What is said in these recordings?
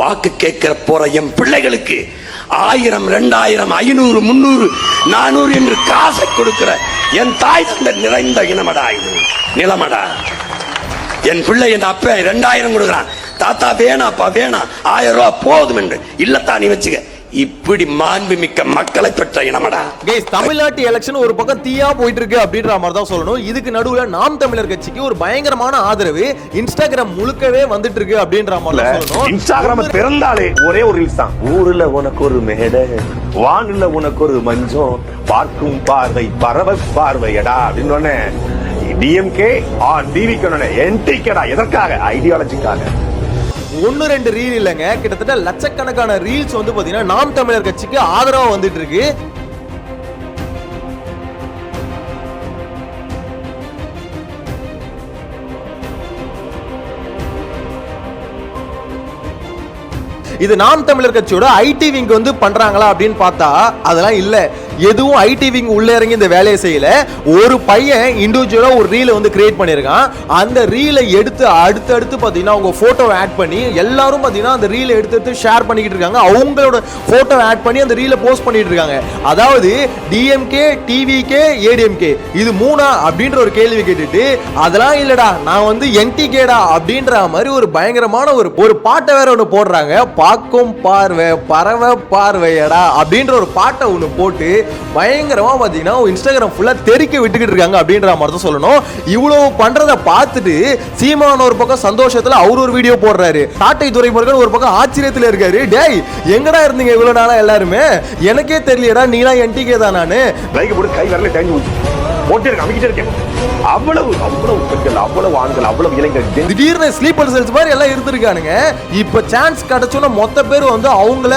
வாக்கு கேட்கிற போற என் பிள்ளைகளுக்கு 1000, 2000, 500, 300, 400 என்று காசை கொடுக்கிற என் தாய் தந்த நிறைந்த இனமடா இது, நிலமடா. என் பிள்ளை என் அப்ப 2000 கொடுக்குறான், தாத்தா வேணாப்பா வேணாம், 1000 ரூபாய் போதும் என்று. இல்லத்தா நீ வச்சுக்க. இப்படி மாண்பு மிக்க மக்களை பெற்ற இனமடா. தமிழ்நாட்டு எலெக்ஷன் ஒரு பக்கம் தீயா போயிட்டு இருக்கு அப்படின்ற மாதிரி தான் சொல்லணும். இதுக்கு நடுவுல நாம் தமிழர் கட்சிக்கு ஒரு பயங்கரமான ஆதரவு இன்ஸ்டாகிராம் முழுக்கவே வந்துட்டு இருக்கு அப்படின்ற மாதிரி சொல்லணும். இன்ஸ்டாகிராம் திறந்தாலே ஒரே ஒரு ரீல்ஸ் தான். ஊர்ல உனக்கு ஒரு மேடை, வானில உனக்கு ஒரு மஞ்சம், பார்க்கும் பார்வை பரவ பார்வையடா அப்படின்னு டிஎம்கே டிவிக்கு என்டிகேடா. எதற்காக? ஐடியாலஜிக்காக. 1-2 ரீல் இல்லங்க, கிட்டத்தட்ட லட்சக்கணக்கான ரீல்ஸ் வந்து பாத்தீங்கன்னா நாம் தமிழர் கட்சிக்கு ஆதரவா வந்துட்டு இருக்கு. இது நாம் தமிழர் கட்சியோட ஐடி விங் வந்து பண்றாங்களா அப்படின்னு பார்த்தா அதெல்லாம் இல்ல. எதுவும் ஐடி விங் உள்ள இறங்கி இந்த வேலையை செய்யல. ஒரு பையன் இண்டிவிஜுவலா ஒரு ரீலை வந்து கிரியேட் பண்ணிருக்கான். அந்த ரீலை எடுத்து அடுத்து பாத்தீங்கன்னா அவங்க போட்டோவை ஆட் பண்ணி எல்லாரும் பாத்தீங்கன்னா அந்த ரீலை எடுத்து ஷேர் பண்ணிக்கிட்டு இருக்காங்க. அவங்களோட போட்டோ ஆட் பண்ணி அந்த ரீலை போஸ்ட் பண்ணிட்டு இருக்காங்க. அதாவது டிஎம்கே, டிவிகே, ஏடிஎம்கே இது 3 அப்படின்ற ஒரு கேள்வி கேட்டுட்டு அதெல்லாம் இல்லடா நான் வந்து என்டிகேடா அப்படின்ற மாதிரி ஒரு பயங்கரமான ஒரு பாட்டை வேற ஒன்று போடுறாங்க. பார்க்கும் பார்வை பரவ பார்வையடா அப்படின்ற ஒரு பாட்டை ஒன்று போட்டு பயங்கரமா பாத்தீங்கன்னா இன்ஸ்டாகிராம் ஃபுல்லா தெறிக்க விட்டுக்கிட்டு இருக்காங்க அப்படின்ற மாதிரி தான் சொல்லணும். இவ்வளவு பண்றத பார்த்துட்டு சீமான் ஒரு பக்கம் சந்தோஷத்துல அவர் ஒரு வீடியோ போடுறாரு. சாட்டை துரைமுருகன் ஒரு பக்கம் ஆச்சரியத்துல இருக்காரு. டேய் எங்கடா இருந்தீங்க இவ்வளவு நாளா எல்லாருமே, எனக்கே தெரியலடா நீலாம் என்டிகே தான். நானு லைக் போட்டு கை வரல தேங்கி போட்டு அமைக்கிட்டே இருக்கேன். அவ்வளவு பெண்கள், அவ்வளவு ஆண்கள், அவ்வளவு இளைஞர் திடீர்னு ஸ்லீப்பர் செல்ஸ் மாதிரி எல்லாம் இருந்திருக்கானுங்க. இப்ப சான்ஸ் கிடைச்சோன்னா மொத்த பேர் வந்து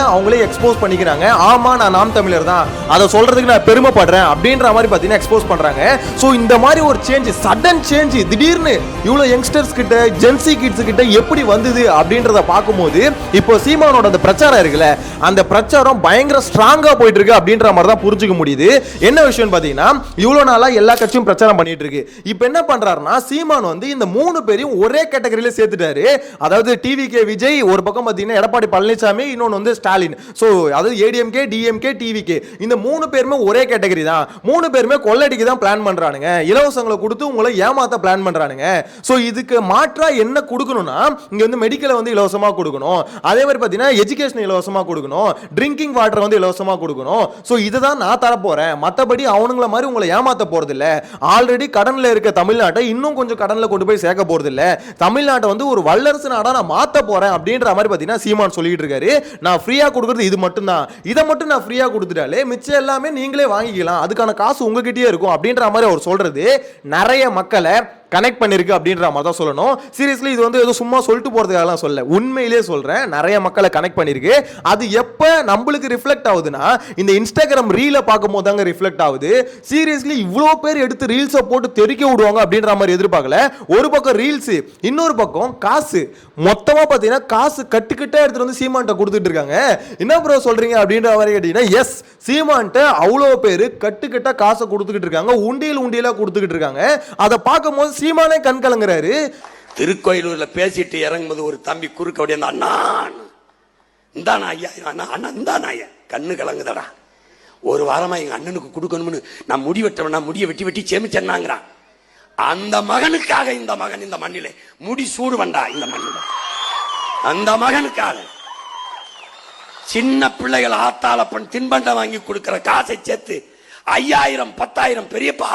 அவங்களே எக்ஸ்போஸ் பண்ணிக்கிறாங்க. ஆமா நான் நாம் தமிழர் தான், அதை சொல்றதுக்கு நான் பெருமைப்படுறேன் அப்படின்ற மாதிரி பாத்தீங்கன்னா எக்ஸ்போஸ் பண்றாங்க. சோ இந்த மாதிரி ஒரு சேஞ்ச், சடன் சேஞ்ச் திடீர்னு இவ்வளவு யங்ஸ்டர்ஸ் கிட்ட, ஜென்சி கிட்ஸ் கிட்ட எப்படி வந்தது அப்படின்றத பார்க்கும்போது இப்போ சீமானோட அந்த பிரச்சாரம் இருக்குல்ல, அந்த பிரச்சாரம் பயங்கர ஸ்ட்ராங்கா போயிட்டு இருக்கு அப்படின்ற மாதிரி தான் புரிஞ்சுக்க முடியுது. என்ன விஷயம் பாத்தீங்கன்னா இவ்வளவு நாளா எல்லா கட்சியும் பிரச்சாரம் பண்ணிட்டு இருக்கு. இப்போ என்ன பண்றாருன்னா சீமான் வந்து இந்த 3 பேரையும் ஒரே கேட்டகரியில சேர்த்துட்டாரு. அதாவது டிவிகே விஜய் ஒரு பக்கம் பாத்தீங்கன்னா எடப்பாடி பழனிசாமி, இன்னொன்னு வந்து ஸ்டாலின். சோ அதாவது ஏடிஎம்கே, டிஎம்கே, டிவிகே இந்த 3 பேருமே ஒரே கேட்டகரி தான். 3 பேருமே கொள்ளடிக்கு தான் பிளான் பண்றானுங்க. இலவசங்களை கொடுத்து உங்களை ஏமாத்த பிளான் பண்றானுங்க. சோ இதுக்கு மாற்றா என்ன கொடுக்கணும்னா இங்க வந்து மெடிக்கலை வந்து இலவசமா கொடுக்கணும், அதே மாதிரி பாத்தீங்கன்னா எஜுகேஷன் இலவசமா கொடுக்கணும், ட்ரிங்கிங் வாட்டர் வந்து இலவசமா கொடுக்கணும். சோ இதுதான் நான் தர போறேன், மத்தபடி அவனுங்கள மாதிரி உங்களை ஏமாத்த போறது இல்ல. ஆல்ரெடி கடன்ல இருக்க தமிழ்நாட்டை இன்னும் கொஞ்சம் கடன்ல கொண்டு போய் சேர்க்க போறது இல்ல. தமிழ்நாட்டை வந்து ஒரு வல்லரசு நாடா நான் மாத்த போறேன் அப்படின்ற மாதிரி பாத்தீங்கன்னா சீமான் சொல்லிட்டு இருக்காரு. நான் ஃப்ரீயா கொடுக்கிறது இது மட்டும் தான், இதை மட்டும் நான் ஃப்ரீயா கொடுத்துட்டாலே மிச்சம் எல்லாமே நீங்களே வாங்கிக்கலாம், அதுக்கான காசு உங்ககிட்டயே இருக்கும் அப்படின்ற மாதிரி அவர் சொல்றது நிறைய மக்களை கனெக்ட் பண்ணிருக்கு அப்படின்ற மாதிரி தான் சொல்லணும். சீரியஸ்லி இது வந்து ஏதோ சும்மா சொல்லிட்டு போறதுக்காக சொல்ல, உண்மையிலேயே சொல்றேன், நிறைய மக்களை கனெக்ட் பண்ணிருக்கு. அது எப்ப நம்மளுக்கு ரிஃப்ளெக்ட் ஆகுதுன்னா இந்த இன்ஸ்டாகிராம் ரீல பார்க்கும் போது தாங்க ரிஃப்ளெக்ட் ஆகுது. சீரியஸ்லி இவ்வளோ பேர் எடுத்து ரீல்ஸை போட்டு தெறிக்க விடுவாங்க அப்படின்ற மாதிரி எதிர்பார்க்கல. ஒரு பக்கம் ரீல்ஸ், இன்னொரு பக்கம் காசு, மொத்தமா பாத்தீங்கன்னா காசு கட்டுக்கிட்டே எடுத்துட்டு வந்து சீமான்ட்ட கொடுத்துட்டு இருக்காங்க. என்ன ப்ரோ சொல்றீங்க அப்படின்ற மாதிரி கேட்டீங்கன்னா எஸ், சீமான்ட்ட அவ்வளோ பேர் கட்டுக்கிட்ட காசை கொடுத்துக்கிட்டு இருக்காங்க, உண்டியலா கொடுத்துக்கிட்டு இருக்காங்க. அதை பார்க்கும்போது சீமானே கண் கலங்குறாரு. திருக்கோயிலூர்ல பேசிட்டு இறங்கும்போது ஒரு தம்பி குறுக்க அப்படியே அண்ணா இந்தாண்ணா ஐயா, அண்ணா அண்ணா இந்தாண்ணா ஐயா, கண்ணு கலங்குதடா. ஒரு வாரமா எங்க அண்ணனுக்கு கொடுக்கணும்னு நான் முடியை வெட்டி சேமிச்சேன்னாங்கிறான். அந்த மகனுக்காக இந்த மகன் இந்த மண்ணிலே முடி சூடு வந்தா இந்த மண்ணில, அந்த மகனுக்காக சின்ன பிள்ளைகள் ஆத்தால தின்பண்டம் வாங்கி கொடுக்கிற காசை சேர்த்து 5000, 10,000 பெரியப்பா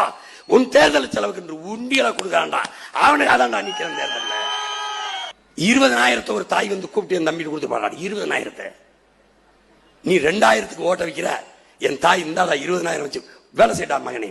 உன் தேர்தல் செலவுக்கு உண்டியல கொடுக்கறான்டா. அவனுக்கு அதான்டா நிக்கிறேன் தேர்தல். 20,000 ஒரு தாய் வந்து கூப்பிட்டு என் தம்பிட்டு கொடுத்து போறான். 20,000 நீ 2,000 ஓட்ட வைக்கிற, என் தாய் இந்தாடா 20,000 வச்சு வேலை செய்யடா மகனே.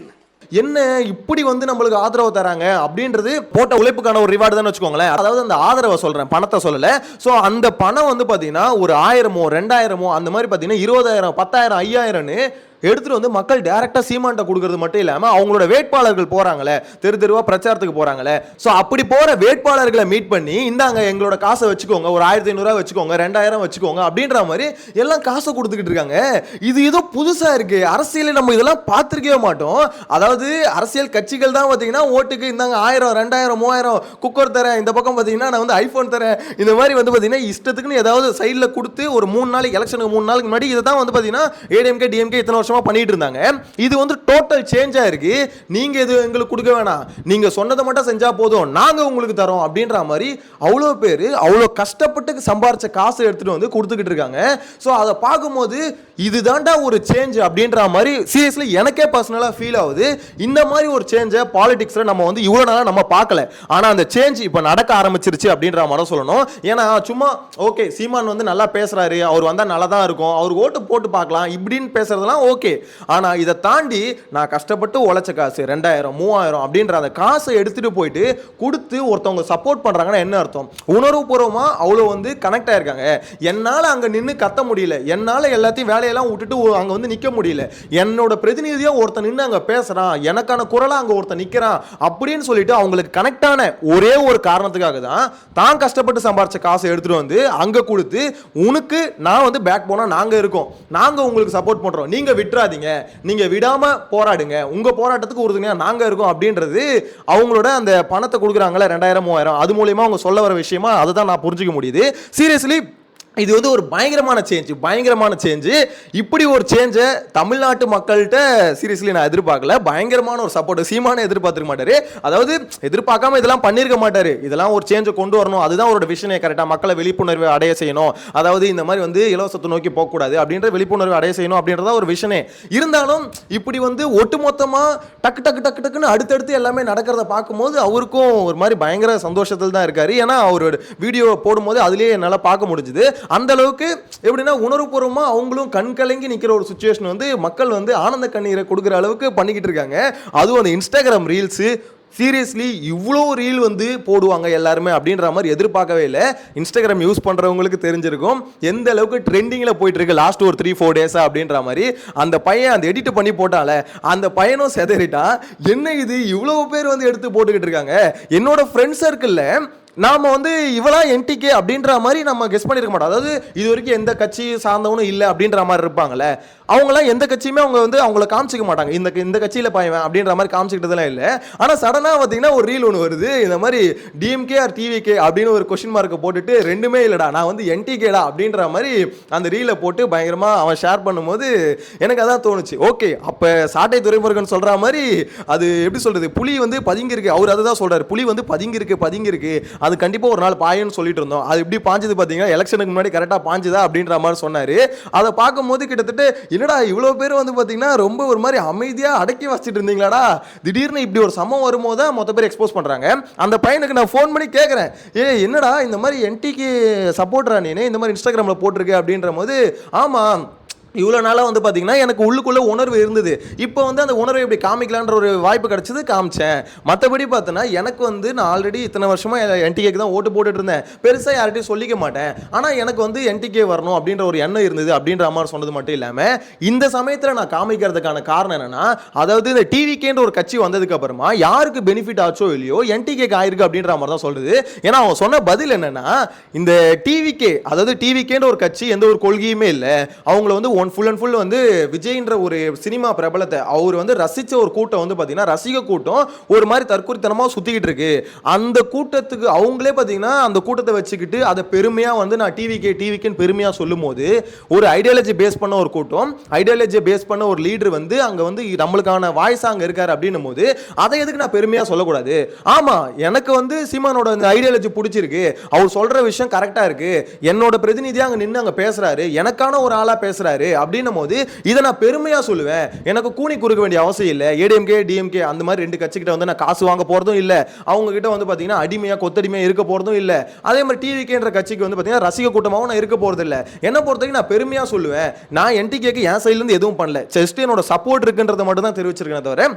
என்ன இப்படி வந்து நம்மளுக்கு ஆதரவு தராங்க அப்படின்றது போட்ட உழைப்புக்கான ஒரு ரிவார்டு தான் வச்சுக்கோங்களேன். அதாவது அந்த ஆதரவை சொல்றேன், பணத்தை சொல்லல. சோ அந்த பணம் வந்து பாத்தீங்கன்னா ஒரு 1000மோ 2000மோ அந்த மாதிரி பாத்தீங்கன்னா 20,000, 10,000, 5,000 எடுத்துட்டு வந்து மக்கள் டைரக்டா சீமான்ட்ட கொடுக்கறது மட்டும் இல்லாம அவங்களோட வேட்பாளர்கள் போறாங்களே, தெரு தெருவா பிரச்சாரத்துக்கு போறாங்களே, சோ அப்படி போற வேட்பாளர்களை மீட் பண்ணி இந்தாங்க எங்களோட காசை வச்சுக்கோங்க, ஒரு 1500 வச்சுக்கோங்க, 2000 வச்சுக்கோங்க அப்படின்ற மாதிரி எல்லாம் காசை கொடுத்துக்கிட்டு இருக்காங்க. இது ஏதோ புதுசா இருக்கு. அரசியல் நம்ம இதெல்லாம் பார்த்திருக்கவே மாட்டோம். அதாவது அரசியல் கட்சிகள் தான் பாத்தீங்கன்னா ஓட்டுக்கு இந்தாங்க 1000 2000 3000 குக்கர் தரேன், இந்த பக்கம் பாத்தீங்கன்னா நான் வந்து ஐபோன் தரேன், இந்த மாதிரி வந்து பாத்தீங்கன்னா இஷ்டத்துக்குன்னு ஏதாவது சைடுல கொடுத்து ஒரு 3 நாளைக்கு எலெக்ஷனுக்கு 3 நாளுக்கு முன்னாடி இதை தான் வந்து பாத்தீங்கன்னா ஏடிஎம்கே டிஎம்கே இத்தனை வருஷமா பண்ணிட்டு இருந்தாங்க. இது வந்து டோட்டல் சேஞ்ச் ஆயிருக்கு. நீங்க இது எங்களுக்கு கொடுக்க வேணாம், நீங்க சொன்னதை மட்டும் செஞ்சா போதும், நாங்க உங்களுக்கு தரோம் அப்படின்ற மாதிரி அவ்வளோ பேர் அவ்வளோ கஷ்டப்பட்டு சம்பாரிச்ச காசை எடுத்துட்டு வந்து கொடுத்துக்கிட்டு இருக்காங்க. ஸோ அதை பார்க்கும்போது இதுதான்டா ஒரு சேஞ்ச் அப்படின்ற மாதிரி சீரியஸ்லி எனக்கே பர்சனலாக ஃபீல் ஆகுது. இந்த மாதிரி ஒரு சேஞ்சை பாலிடிக்ஸில் நம்ம வந்து இவ்வளோ நாளாக நம்ம பார்க்கல. ஆனால் அந்த சேஞ்ச் இப்போ நடக்க ஆரம்பிச்சிருச்சு அப்படின்ற மாதிரி சொல்லணும். ஏன்னா சும்மா ஓகே சீமான் வந்து நல்லா பேசுறாரு, அவர் வந்தால் நல்லா தான் இருக்கும், அவர் ஓட்டு போட்டு பார்க்கலாம் இப்படின்னு பேசுறதெல்லாம் ஓகே. ஆனால் இதை தாண்டி நான் கஷ்டப்பட்டு உழைச்ச காசு 2000 3000 அப்படின்ற அந்த காசை எடுத்துட்டு போயிட்டு கொடுத்து ஒருத்தவங்க சப்போர்ட் பண்றாங்கன்னா என்ன அர்த்தம்? உணர்வுபூர்வமா அவ்வளோ வந்து கனெக்ட் ஆயிருக்காங்க. என்னால் அங்கே நின்று கத்த முடியல, என்னால் எல்லாத்தையும் வேலையெல்லாம் விட்டுட்டு அங்கே வந்து நிற்க முடியல, என்னோட பிரதிநிதியா ஒருத்தன் நின்று அங்கே பேசுறான், எனக்கான குரலா அங்கே ஒருத்தன் நிற்கிறான் அப்படின்னு சொல்லிட்டு அவங்களுக்கு கனெக்ட் ஆன ஒரே ஒரு காரணத்துக்காக தான் கஷ்டப்பட்டு சம்பாரிச்ச காசை எடுத்துட்டு வந்து அங்கே கொடுத்து உனக்கு நான் வந்து பேக் போனா நாங்க இருக்கோம், நாங்க உங்களுக்கு சப்போர்ட் பண்றோம், நீங்க விட்டுறாதீங்க, நீங்க விடாம போராடுங்க, உங்க போராட்டத்துக்கு உறுதுணையா நாங்க இருக்கோம் அப்படின்றது அவங்களோட அந்த பணத்தை கொடுக்குறாங்களே 2000 3000 அது மூலமா அவங்க சொல்ல வர விஷயமா அதை தான் நான் புரிஞ்சுக்க முடியுது. சீரியஸ்லி இது வந்து ஒரு பயங்கரமான சேஞ்சு. இப்படி ஒரு சேஞ்சை தமிழ்நாட்டு மக்கள்கிட்ட சீரியஸ்லி நான் எதிர்பார்க்கல. பயங்கரமான ஒரு சப்போர்ட் சீமானே எதிர்பார்த்துக்க மாட்டாரு. அதாவது எதிர்பார்க்காம இதெல்லாம் பண்ணிருக்க மாட்டாரு. இதெல்லாம் ஒரு சேஞ்சை கொண்டு வரணும், அதுதான் அவரோட விஷனே. கரெக்டா மக்களை விழிப்புணர்வு அடைய செய்யணும், அதாவது இந்த மாதிரி வந்து இலவசத்தை நோக்கி போகக்கூடாது அப்படின்ற விழிப்புணர்வு அடைய செய்யணும் அப்படின்றத ஒரு விஷனே. இருந்தாலும் இப்படி வந்து ஒட்டுமொத்தமா டக்கு டக்கு டக்கு டக்குன்னு அடுத்தடுத்து எல்லாமே நடக்கிறத பார்க்கும்போது அவருக்கும் ஒரு மாதிரி பயங்கர சந்தோஷத்தில் தான் இருக்காரு. ஏன்னா அவரோட வீடியோ போடும்போது அதுலேயே என்னால் பார்க்க முடிஞ்சுது. அந்த அளவுக்கு எப்படின்னா உணர்வுபூர்வமா அவங்களும் கண் கலங்கி நிக்கிற ஒரு சிச்சுவேஷன் வந்து மக்கள் வந்து ஆனந்த கண்ணீரை கொடுக்குற அளவுக்கு பண்ணிக்கிட்டு இருக்காங்க. அதுவும் அந்த இன்ஸ்டாகிராம் ரீல்ஸ் சீரியஸ்லி இவ்வளோ ரீல் வந்து போடுவாங்க எல்லாருமே அப்படின்ற மாதிரி எதிர்பார்க்கவே இல்லை. இன்ஸ்டாகிராம் யூஸ் பண்ணுறவங்களுக்கு தெரிஞ்சிருக்கும் எந்த அளவுக்கு ட்ரெண்டிங்கில் போயிட்டு இருக்கு லாஸ்ட் ஒரு 3-4 டேஸா அப்படின்ற மாதிரி. அந்த பையன் அந்த எடிட் பண்ணி போட்டால அந்த பையனும் செதறிட்டா. என்ன இது இவ்வளோ பேர் வந்து எடுத்து போட்டுக்கிட்டு இருக்காங்க. என்னோட ஃப்ரெண்ட் சர்க்கிளில் நாம வந்து இவளா என்டிகே அப்படின்ற மாதிரி நம்ம கெஸ் பண்ணிருக்க மாட்டோம். அதாவது இது வரைக்கும் எந்த கட்சி சார்ந்தவனும் இல்லை அப்படின்ற மாதிரி இருப்பாங்கல்ல, அவங்களாம் எந்த கட்சியுமே அவங்க வந்து அவங்கள காமிச்சிக்க மாட்டாங்க, இந்த கட்சியில் பாய்வேன் அப்படின்ற மாதிரி காமிச்சிக்கிட்டதெல்லாம் இல்லை. ஆனால் சடனாக பார்த்தீங்கன்னா ஒரு ரீல் ஒன்று வருது, இந்த மாதிரி டிஎம்கே ஆர் டிவிகே அப்படின்னு ஒரு கொஸ்டின் மார்க்கை போட்டுட்டு ரெண்டுமே இல்லைடா நான் வந்து என்டிகேடா அப்படின்ற மாதிரி அந்த ரீலை போட்டு பயங்கரமாக அவன் ஷேர் பண்ணும்போது எனக்கு அதான் தோணுச்சு. ஓகே அப்போ சாட்டை துரைமுருகன் சொல்கிற மாதிரி அது எப்படி சொல்கிறது, புலி வந்து பதுங்கிருக்கு, அவர் அதை தான் சொல்கிறார், புலி வந்து பதுங்கிருக்கு அது கண்டிப்பாக ஒரு நாள் பாயுன்னு சொல்லிட்டு இருந்தோம். அது எப்படி பாஞ்சது பார்த்தீங்கன்னா எலெக்ஷனுக்கு முன்னாடி கரெக்டாக பாஞ்சுதா அப்படின்ற மாதிரி சொன்னார். அதை பார்க்கும்போது கிட்டத்தட்ட என்னடா இவ்வளோ பேர் வந்து பார்த்தீங்கன்னா ரொம்ப ஒரு மாதிரி அமைதியாக அடக்கி வச்சுட்டு இருந்தீங்களாடா, திடீர்னு இப்படி ஒரு சம்பவம் வரும்போது தான் மொத்த பேர் எக்ஸ்போஸ் பண்ணுறாங்க. அந்த பையனுக்கு நான் ஃபோன் பண்ணி கேட்குறேன், என்னடா இந்த மாதிரி என்டிக்கு சப்போர்ட்ரா நீ இந்த மாதிரி இன்ஸ்டாகிராமில் போட்டிருக்கேன் அப்படின்ற போது, ஆமாம் இவ்வளோ நாளாக வந்து பார்த்தீங்கன்னா எனக்கு உள்ளுக்குள்ளே உணர்வு இருந்தது, இப்போ வந்து அந்த உணர்வை எப்படி காமிக்கலான்ற ஒரு வாய்ப்பு கிடச்சிது, காமிச்சேன். மற்றபடி பார்த்தோன்னா எனக்கு வந்து நான் ஆல்ரெடி இத்தனை வருஷமாக என்டிகேக்கு தான் ஓட்டு போட்டுட்டு இருந்தேன், பெருசாக யார்கிட்டையும் சொல்லிக்க மாட்டேன், ஆனால் எனக்கு வந்து என்டிகே வரணும் அப்படின்ற ஒரு எண்ணம் இருந்தது அப்படின்ற மாதிரி சொன்னது மட்டும் இல்லாமல் இந்த சமயத்தில் நான் காமிக்கிறதுக்கான காரணம் என்னென்னா, அதாவது இந்த டிவிகேன்ற ஒரு கட்சி வந்ததுக்கு அப்புறமா யாருக்கு பெனிஃபிட் ஆச்சோ இல்லையோ என்டிகேக்கு ஆயிருக்கு அப்படின்ற மாதிரி தான் சொல்லுது. ஏன்னா அவன் சொன்ன பதில் என்னென்னா, இந்த டிவிகே அதாவது டிவிகேன்ற ஒரு கட்சி எந்த ஒரு கொள்கையுமே இல்லை, அவங்கள வந்து ஃபுல் அண்ட் ஃபுல் வந்து விஜய்ன்ற ஒரு சினிமா பிரபலத்தை அவர் வந்து ரசிச்ச ஒரு கூட்டம் வந்து பார்த்தீங்கன்னா ரசிக கூட்டம் ஒரு மாதிரி தற்கொலைத்தனமாக சுற்றிக்கிட்டு இருக்கு. அந்த கூட்டத்துக்கு அவங்களே பார்த்தீங்கன்னா அந்த கூட்டத்தை வச்சுக்கிட்டு அதை பெருமையாக வந்து நான் டிவிகேன்னு பெருமையாக சொல்லும் போது ஒரு ஐடியாலஜி பேஸ் பண்ண ஒரு கூட்டம், ஐடியாலஜி பேஸ் பண்ண ஒரு லீடர் வந்து அங்கே வந்து நம்மளுக்கான வாய்ஸ் அங்கே இருக்காரு அப்படின்னும் போது அதை எதுக்கு நான் பெருமையாக சொல்லக்கூடாது? ஆமாம் எனக்கு வந்து சீமானோட அந்த ஐடியாலஜி பிடிச்சிருக்கு, அவர் சொல்கிற விஷயம் கரெக்டாக இருக்கு, என்னோட பிரதிநிதியாக அங்கே நின்று அங்கே பேசுகிறாரு, எனக்கான ஒரு ஆளாக பேசுகிறாரு அப்படின்னும் போது இதை நான் பெருமையா சொல்லுவேன். எனக்கு கூனி குறுக்க வேண்டிய அவசியம் இல்லை. ஏடிஎம்கே டிஎம்கே அந்த மாதிரி ரெண்டு கட்சிக்கிட்ட வந்து நான் காசு வாங்க போறதும் இல்லை, அவங்க கிட்ட வந்து பாத்தீங்கன்னா அடிமையா கொத்தடிமையா இருக்க போறதும் இல்லை. அதே மாதிரி டிவிகேன்ற கட்சிக்கு வந்து பாத்தீங்கன்னா ரசிக கூட்டமாகவும் நான் இருக்க போறது இல்லை. என்ன பொறுத்தவரைக்கும் நான் பெருமையா சொல்லுவேன், நான் என்டிகேக்கு என் சைட்ல இருந்து எதுவும் பண்ணல, ஜஸ்ட் என்னோட சப்போர்ட் இருக்குன்றதை மட்டும் தான் தெரிவிச்சிருக்கேன் தவிர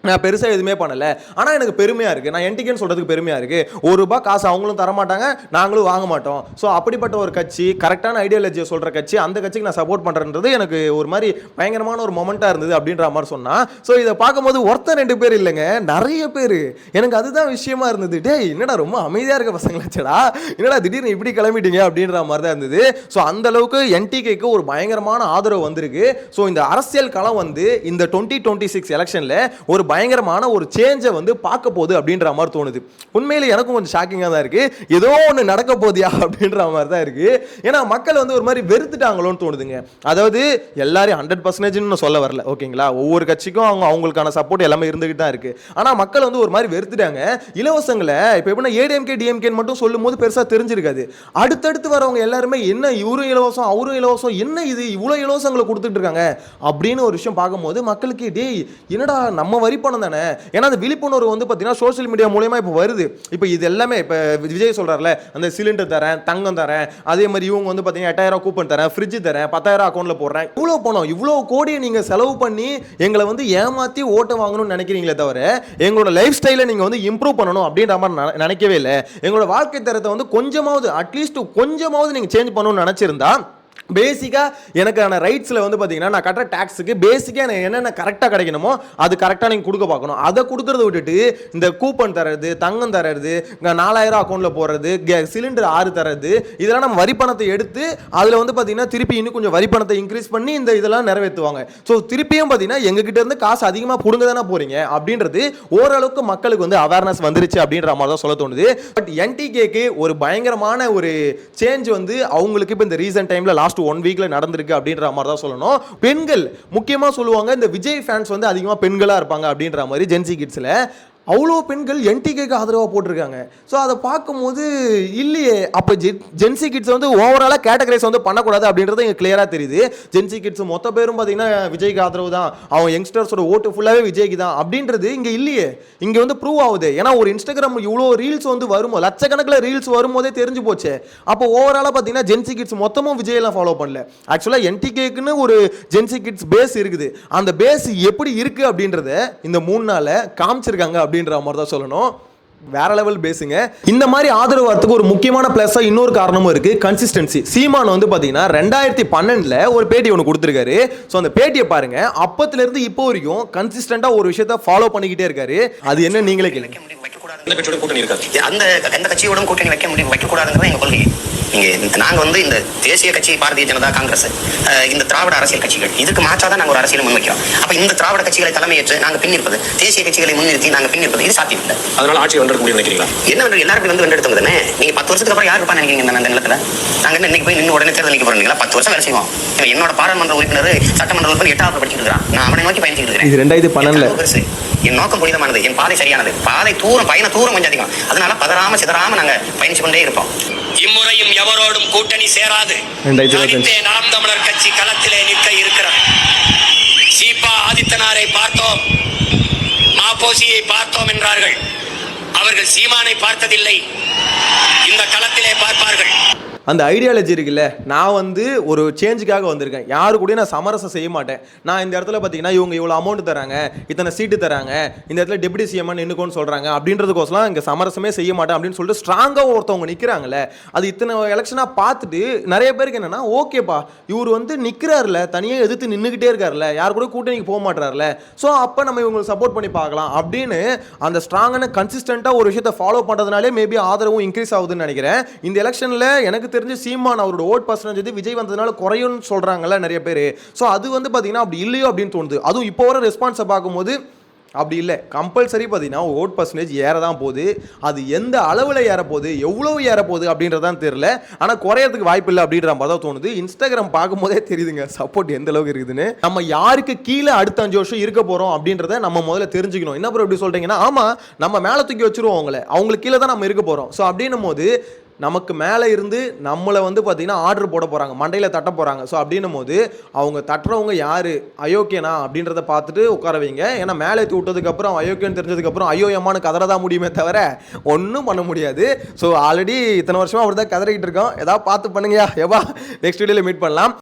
நான் பெருசாக எதுவுமே பண்ணலை, ஆனால் எனக்கு பெருமையாக இருக்குது, நான் என்டிகேன்னு சொல்கிறதுக்கு பெருமையாக இருக்குது. ₹1 காசு அவங்களும் தரமாட்டாங்க, நாங்களும் வாங்க மாட்டோம். ஸோ அப்படிப்பட்ட ஒரு கட்சி, கரெக்டான ஐடியாலஜியை சொல்கிற கட்சி, அந்த கட்சிக்கு நான் சப்போர்ட் பண்ணுறேன்றது எனக்கு ஒரு மாதிரி பயங்கரமான ஒரு மொமெண்ட்டாக இருந்தது அப்படின்ற மாதிரி சொன்னால். ஸோ இதை பார்க்கும்போது ஒருத்தர் 2 பேர் இல்லைங்க, நிறைய பேர். எனக்கு அதுதான் விஷயமா இருந்தது. டேய் என்னடா ரொம்ப அமைதியாக இருக்க பசங்களாச்சடா, என்னடா திடீர்னு இப்படி கிளம்பிட்டீங்க அப்படின்ற மாதிரி தான் இருந்தது. ஸோ அந்த அளவுக்கு என்டிகேக்கு ஒரு பயங்கரமான ஆதரவு வந்திருக்கு. ஸோ இந்த அரசியல் களம் வந்து இந்த 2026 எலெக்ஷனில் ஒரு பயங்கரமான ஒரு சேஞ்சை வந்து பார்க்க போகுது அப்படின்ற மாதிரி தோணுது. உண்மையிலே எனக்கும் கொஞ்சம் ஷாக்கிங்காக தான் இருக்கு. ஏதோ ஒன்று நடக்க போதியா அப்படின்ற மாதிரி தான் இருக்கு. ஏன்னா மக்கள் வந்து ஒரு மாதிரி வெறுத்துட்டாங்களோன்னு தோணுதுங்க. அதாவது எல்லாரையும் 100% சொல்ல வரல, ஓகேங்களா? ஒவ்வொரு கட்சிக்கும் அவங்களுக்கான சப்போர்ட் எல்லாமே இருந்துகிட்டு தான் இருக்கு. ஆனால் மக்கள் வந்து ஒரு மாதிரி வெறுத்துட்டாங்க. இலவசங்களை இப்போ எப்படின்னா ஏடிஎம்கே டிஎம்கேன்னு மட்டும் சொல்லும் போது பெருசாக தெரிஞ்சிருக்காது. அடுத்தடுத்து வரவங்க எல்லாருமே என்ன இவரும் இலவசம் அவரும் இலவசம், என்ன இது இவ்வளோ இலவசங்களை கொடுத்துட்டு இருக்காங்க அப்படின்னு ஒரு விஷயம் பார்க்கும்போது மக்களுக்கு டேய் என்னடா நம்ம வரி பணம் தானே. ஏன்னா அந்த விழிப்புணர்வு வந்து பார்த்தீங்கன்னா சோஷியல் மீடியா மூலமா இப்போ வருது. இப்போ இது எல்லாமே இப்போ விஜய் சொல்றாருல, அந்த சிலிண்டர் தரேன், தங்கம் தரேன், அதே மாதிரி இவங்க வந்து பார்த்தீங்கன்னா 8000 கூப்பன் தரேன், ஃப்ரிட்ஜ் தரேன், 10,000 அக்கௌண்ட்ல போடுறேன். இவ்வளோ பணம் இவ்வளோ கோடியை நீங்கள் செலவு பண்ணி எங்களை வந்து ஏமாற்றி ஓட்டை வாங்கணும்னு நினைக்கிறீங்களே தவிர எங்களோட லைஃப் ஸ்டைலை நீங்கள் வந்து இம்ப்ரூவ் பண்ணணும் அப்படின்ற மாதிரி நினைக்கவே இல்லை. எங்களோட வாழ்க்கை தரத்தை வந்து கொஞ்சமாவது அட்லீஸ்ட் கொஞ்சமாவது நீங்கள் சேஞ்ச் பண்ணணும்னு நினச்சிருந்தா பேசிக்காக எனக்கான ரைட்ஸில் வந்து பார்த்தீங்கன்னா நான் கட்டுற டேக்ஸுக்கு பேசிக்காக எனக்கு என்னென்ன கரெக்டாக கிடைக்கணுமோ அது கரெக்டாக நீங்கள் கொடுக்க பார்க்கணும். அதை கொடுக்கறத விட்டுட்டு இந்த கூப்பன் தர்றது, தங்கம் தர்றது, 4000 அக்கௌண்ட்டில் போடுறது, சிலிண்டர் 6 தர்றது, இதெல்லாம் நம்ம வரி பணத்தை எடுத்து அதில் வந்து பார்த்தீங்கன்னா திருப்பி இன்னும் கொஞ்சம் வரி பணத்தை இன்க்ரீஸ் பண்ணி இந்த இதெல்லாம் நிறைவேற்றுவாங்க. ஸோ திருப்பியும் பார்த்தீங்கன்னா எங்ககிட்ட இருந்து காசு அதிகமாக பிடுங்க தானே போகிறீங்க அப்படின்றது ஓரளவுக்கு மக்களுக்கு வந்து அவேர்னஸ் வந்துருச்சு அப்படின்ற மாதிரி தான் சொல்ல தோணுது. பட் என்டிகேக்கு ஒரு பயங்கரமான ஒரு சேஞ்ச் வந்து அவங்களுக்கு இப்போ இந்த ரீசன்ட் டைமில் லாஸ்ட் 1 வீக்ல நடந்திருக்கு அப்படின்ற மாதிரி தான் சொல்லணும். பெண்கள் முக்கியமா சொல்லுவாங்க, இந்த விஜய் ஃபேன்ஸ் வந்து அதிகமா பெண்களா இருப்பாங்க அப்படின்ற மாதிரி ஜென்சி கிட்ஸ்ல அவ்வளோ பெண்கள் என்டிகேக்கு ஆதரவாக போட்டிருக்காங்க. ஸோ அதை பார்க்கும்போது இல்லையே, அப்போ ஜென்சி கிட்ஸ் வந்து ஓவராலாக கேட்டகரைஸ் வந்து பண்ணக்கூடாது அப்படின்றது இங்கே கிளியராக தெரியுது. ஜென்சி கிட்ஸ் மொத்த பேரும் பார்த்தீங்கன்னா விஜய்க்கு ஆதரவு தான், அவங்க யங்ஸ்டர்ஸோட ஓட்டு ஃபுல்லாகவே விஜய்க்கு தான் அப்படின்றது இங்கே இல்லையே. இங்கே வந்து ப்ரூவ் ஆகுது. ஏன்னா ஒரு இன்ஸ்டாகிராம் இவ்வளோ ரீல்ஸ் வந்து வரும்போது, லட்சக்கணக்கில் ரீல்ஸ் வரும்போதே தெரிஞ்சு போச்சு. அப்போ ஓவராலாக பார்த்தீங்கன்னா ஜென்சி கிட்ஸ் மொத்தமும் விஜயெல்லாம் ஃபாலோ பண்ணல. ஆக்சுவலாக என்டிகேக்குன்னு ஒரு ஜென்சி கிட்ஸ் பேஸ் இருக்குது. அந்த பேஸ் எப்படி இருக்கு அப்படின்றத இந்த 3 நாளில் காமிச்சிருக்காங்க அப்படின்ற மாதிரி தான் சொல்லணும். வேற லெவல் பேசுங்க. இந்த மாதிரி ஆதரவு வரதுக்கு ஒரு முக்கியமான பிளஸ்ஸா இன்னொரு காரணமும் இருக்கு, கன்சிஸ்டன்சி. சீமான் வந்து பாத்தீங்கன்னா 2012ல ஒரு பேட்டி ஒன்று கொடுத்துருக்காரு. ஸோ அந்த பேட்டியை பாருங்க, அப்பத்துல இருந்து இப்போ வரைக்கும் கன்சிஸ்டன்டா ஒரு விஷயத்த ஃபாலோ பண்ணிக்கிட்டே இருக்காரு. அது என்ன நீங்களே கேளுங்க. அந்த கட்சியோட கூட்டணி வைக்க கூடாதுங்கிறது எங்க கொள்கை. நாங்க வந்து இந்த தேசிய கட்சி பாரதிய ஜனதா காங்கிரஸ், இந்த திராவிட அரசியல் கட்சிகள் இதுக்கு மாற்றாதான் நாங்க ஒரு அரசியல் முன்வைக்கிறோம். அப்ப இந்த திராவிட கட்சிகளை தலைமையேற்று நாங்க பின்னிருப்பது, தேசிய கட்சிகளை முன்னிறுத்தி நாங்க பின்னிருப்பது இது சாத்தியம் இல்லை. அதனால ஆட்சி வென்று முடிவு நினைக்கிறீங்களா? என்ன எல்லாரும் வந்து வென்றெடுத்தவங்க தானே. நீங்க 10 வருஷத்துக்கு அப்புறம் யாரு இருப்பா நினைக்கிறீங்க இந்த நிலத்துல? நாங்க என்ன இன்னைக்கு போய் நின்று உடனே தேர்தல் நிக்க போறீங்களா? 10 வருஷம் வேலை செய்வோம். என்னோட பாராளுமன்ற உறுப்பினர், சட்டமன்ற உறுப்பினர் 8வது படிச்சுட்டு இருக்கான். நான் அவனை நோக்கி பயணிச்சுட்டு இருக்கேன். இது 2012ல என் நோக்கம் புனிதமானது, என் பாதை சரியானது, பாதை தூரம் பயண தூரம் கொஞ்சம் அதிகம். அதனால பதறாம சிதறாம நாங்க பயணிச்சு கொண்டே இருப்போம். இம்முறையும் எவரோடும் கூட்டணி சேராது. நாம் தமிழர் கட்சி களத்திலே நிற்க இருக்கிறோம். சீபா ஆதித்தனாரை பார்த்தோம், மாப்போசியை பார்த்தோம் என்றார்கள். அவர்கள் சீமானை பார்த்ததில்லை, இந்த களத்திலே பார்ப்பார்கள். அந்த ஐடியாலஜி இருக்குல்ல, நான் வந்து ஒரு சேஞ்சுக்காக வந்திருக்கேன், யாரு கூட நான் சமரசம் செய்ய மாட்டேன். நான் இந்த இடத்துல பார்த்தீங்கன்னா இவங்க இவ்வளோ அமௌண்ட் தராங்க, இத்தனை சீட்டு தராங்க, இந்த இடத்துல டெபுட்டி சிஎம் நின்னுக்கோன்னு சொல்கிறாங்க அப்படின்றதுக்கோசலாம் இங்கே சமரசமே செய்ய மாட்டேன் அப்படின்னு சொல்லிட்டு ஸ்ட்ராங்காக ஒருத்தவங்க நிற்கிறாங்கல்ல. அது இத்தனை எலெக்ஷனாக பார்த்துட்டு நிறைய பேருக்கு என்னென்னா, ஓகேப்பா இவர் வந்து நிற்கிறாருல, தனியாக எதிர்த்து நின்றுக்கிட்டே இருக்காருல்ல, யார் கூட கூட்டணிக்கு போக மாட்டார்ல, ஸோ அப்போ நம்ம இவங்களுக்கு சப்போர்ட் பண்ணி பார்க்கலாம் அப்படின்னு அந்த ஸ்ட்ராங்கான கன்சிஸ்டண்ட்டாக ஒரு விஷயத்தை ஃபாலோ பண்ணுறதுனாலே மேபி ஆதரவும் இன்க்ரீஸ் ஆகுதுன்னு நினைக்கிறேன். இந்த எலெக்ஷனில் எனக்கு தெரிஞ்சு சீமான் அவரோட ஓட் பர்சன்டேஜ் விஜய் வந்ததுனால குறையும்னு சொல்றாங்கல்ல நிறைய பேர். ஸோ அது வந்து பார்த்தீங்கன்னா அப்படி இல்லையோ அப்படின்னு தோணுது. அதுவும் இப்போ வர ரெஸ்பான்ஸை பார்க்கும்போது அப்படி இல்லை. கம்பல்சரி பார்த்தீங்கன்னா ஓட் பர்சன்டேஜ் ஏறதான் போகுது. அது எந்த அளவில் ஏறப்போகுது, எவ்வளவு ஏறப்போகுது அப்படின்றதான் தெரியல. ஆனால் குறையறதுக்கு வாய்ப்பு இல்லை அப்படின்ற மாதிரி தான் தோணுது. இன்ஸ்டாகிராம் பார்க்கும்போதே தெரியுதுங்க சப்போர்ட் எந்த அளவுக்கு இருக்குதுன்னு. நம்ம யாருக்கு கீழே அடுத்த 5 வருஷம் இருக்க போகிறோம் அப்படின்றத நம்ம முதல்ல தெரிஞ்சுக்கணும். என்ன ப்ரோ எப்படி சொல்கிறீங்கன்னா, ஆமாம் நம்ம மேலே தூக்கி வச்சுருவோம் அவங்களுக்கு கீழே தான் நம்ம இருக்க போகிறோம். ஸோ அப்படின்னும் போது நமக்கு மேலே இருந்து நம்மளை வந்து பார்த்தீங்கன்னா ஆர்டர் போட போகிறாங்க, மண்டையில் தட்ட போகிறாங்க. ஸோ அப்படின்னும் போது அவங்க தட்டுறவங்க யார், அயோக்கியனா அப்படின்றத பார்த்துட்டு உட்கார வைங்க. ஏன்னா மேலே விட்டதுக்கப்புறம் அயோக்கியன்னு தெரிஞ்சதுக்கப்புறம் ஐயோ எம்மானு கதற தான் முடியுமே தவிர ஒன்றும் பண்ண முடியாது. ஸோ ஆல்ரெடி இத்தனை வருஷமாக அப்படி தான் கதறிக்கிட்டு இருக்கோம். ஏதாவது பார்த்து பண்ணுங்கயா, எவா நெக்ஸ்ட் வீடியோவில் மீட் பண்ணலாம்.